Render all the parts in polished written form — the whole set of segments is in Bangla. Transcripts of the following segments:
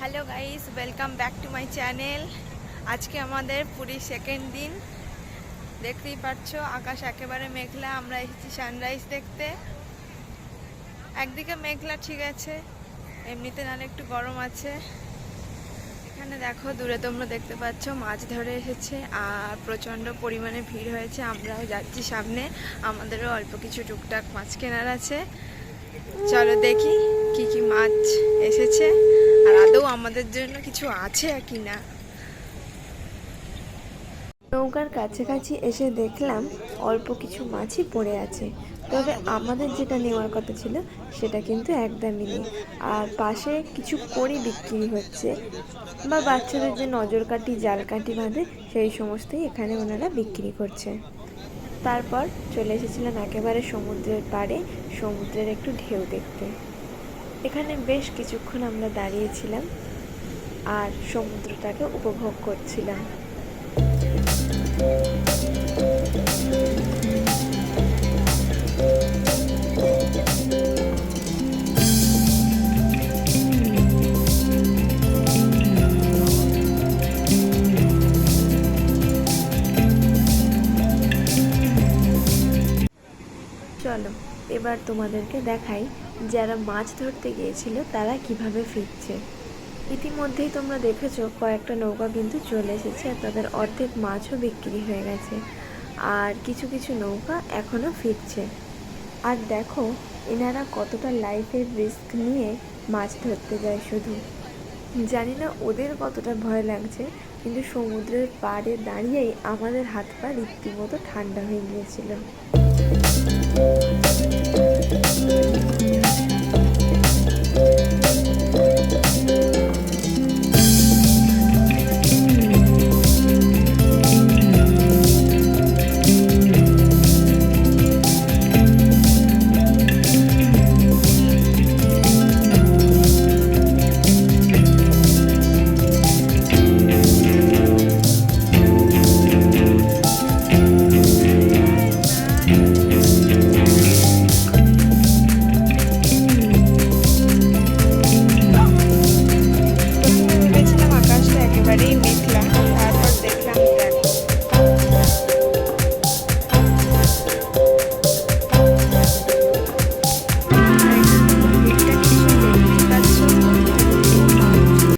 Hello guys, welcome back to my channel. আজকে আমাদের পুরীর সেকেন্ড দিন। দেখতেই পাচ্ছ আকাশ একেবারে মেঘলা। আমরা এসেছি সানরাইজ দেখতে। একদিকে মেঘলা ঠিক আছে, এমনিতে নাহলে একটু গরম আছে। এখানে দেখো দূরে তোমরা দেখতে পাচ্ছ মাছ ধরে এসেছে আর প্রচণ্ড পরিমাণে ভিড় হয়েছে। আমরাও যাচ্ছি সামনে, আমাদেরও অল্প কিছু টুকটাক মাছ কেনার আছে। চলো দেখি কি কি মাছ এসেছে আর আদৌ আমাদের জন্য কিছু আছে কি না। নৌকার কাছাকাছি এসে দেখলাম অল্প কিছু মাছই পড়ে আছে, তবে আমাদের যেটা নেওয়ার কথা ছিল সেটা কিন্তু একদমই নেই। আর পাশে কিছু কড়ি বিক্রি হচ্ছে, বা বাচ্চাদের যে নজর কাঠি জাল কাঠি বাঁধে সেই সমস্তই এখানে ওনারা বিক্রি করছে। তারপর চলে এসেছিলাম একেবারে সমুদ্রের পাড়ে, সমুদ্রের একটু ঢেউ দেখতে। এখানে বেশ কিছুক্ষণ আমরা দাঁড়িয়েছিলাম আর সমুদ্রটাকে উপভোগ করছিলাম। চলো এবার তোমাদেরকে দেখাই যারা মাছ ধরতে গিয়েছিল তারা কিভাবে ফিরছে। ইতিমধ্যেই তোমরা দেখেছো কয়েকটা নৌকা কিন্তু চলে এসেছে আর তাদের অর্ধেক মাছও বিক্রি হয়ে গেছে, আর কিছু কিছু নৌকা এখনও ফিরছে। আর দেখো এনারা কতটা লাইফের রিস্ক নিয়ে মাছ ধরতে যায়। শুধু জানি না ওদের কতটা ভয় লাগছে, কিন্তু সমুদ্রের পাড়ে দাঁড়িয়েই আমাদের হাত পা রীতিমতো ঠান্ডা হয়ে গিয়েছিল।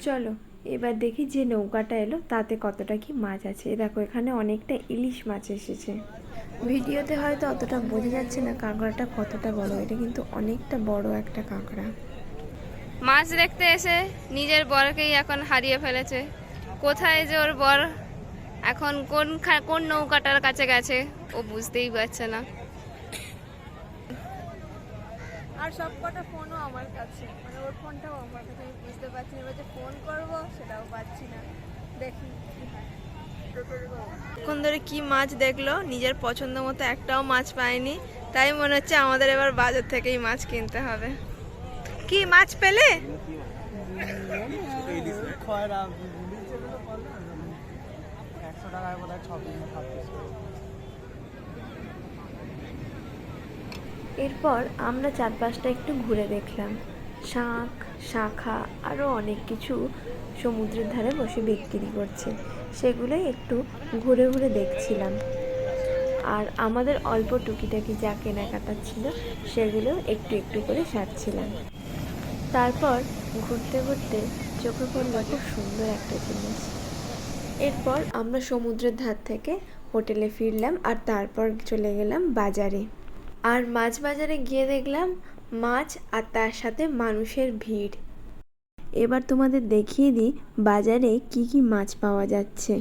চলো এবার দেখি যে নৌকাটা এলো তাতে কতটা কি মাছ আছে। দেখো এখানে অনেকটা ইলিশ মাছ এসেছে। ভিডিওতে হয়তো অতটা বোঝা যাচ্ছে না কাঁকড়াটা কতটা বড়, এটা কিন্তু অনেকটা বড় একটা কাঁকড়া। মাছ দেখতে এসে নিজের বরকেই এখন হারিয়ে ফেলেছে। কোথায় যে ওর বর এখন কোন নৌকাটার কাছে গেছে ও বুঝতেই পারছে না। আর সব কটা ফোনও আমার কাছে, মানে ওর ফোনটাও আমার কাছে, আমি বুঝতে পারছি না এবার যে ফোন করবো সেটাও পাচ্ছি না। দেখি এখন ধরে কি মাছ দেখলো, নিজের পছন্দ মতো একটাও মাছ পায়নি, তাই মনে হচ্ছে আমাদের এবার বাজার থেকেই মাছ কিনতে হবে। কি মাছ পেলে? এরপর আমরা চারপাশটা একটু ঘুরে দেখলাম। শাঁখ শাঁখা আরও অনেক কিছু সমুদ্রের ধারে বসে বিক্রি করছে, সেগুলোই একটু ঘুরে ঘুরে দেখছিলাম। আর আমাদের অল্প টুকিটাকি যা কেনাকাটা ছিল সেগুলো একটু একটু করে সারছিলাম। তারপর ঘুরতে ঘুরতে চোখে পড়ল খুব সুন্দর একটা জিনিস। এরপর আমরা সমুদ্রের ধার থেকে হোটেলে ফিরলাম আর তারপর চলে গেলাম বাজারে। আর মাছ বাজারে গিয়ে দেখলাম মাছ আর তার সাথে মানুষের ভিড়। এবার তোমাদের দেখিয়ে দিই বাজারে কি কি মাছ পাওয়া যাচ্ছে।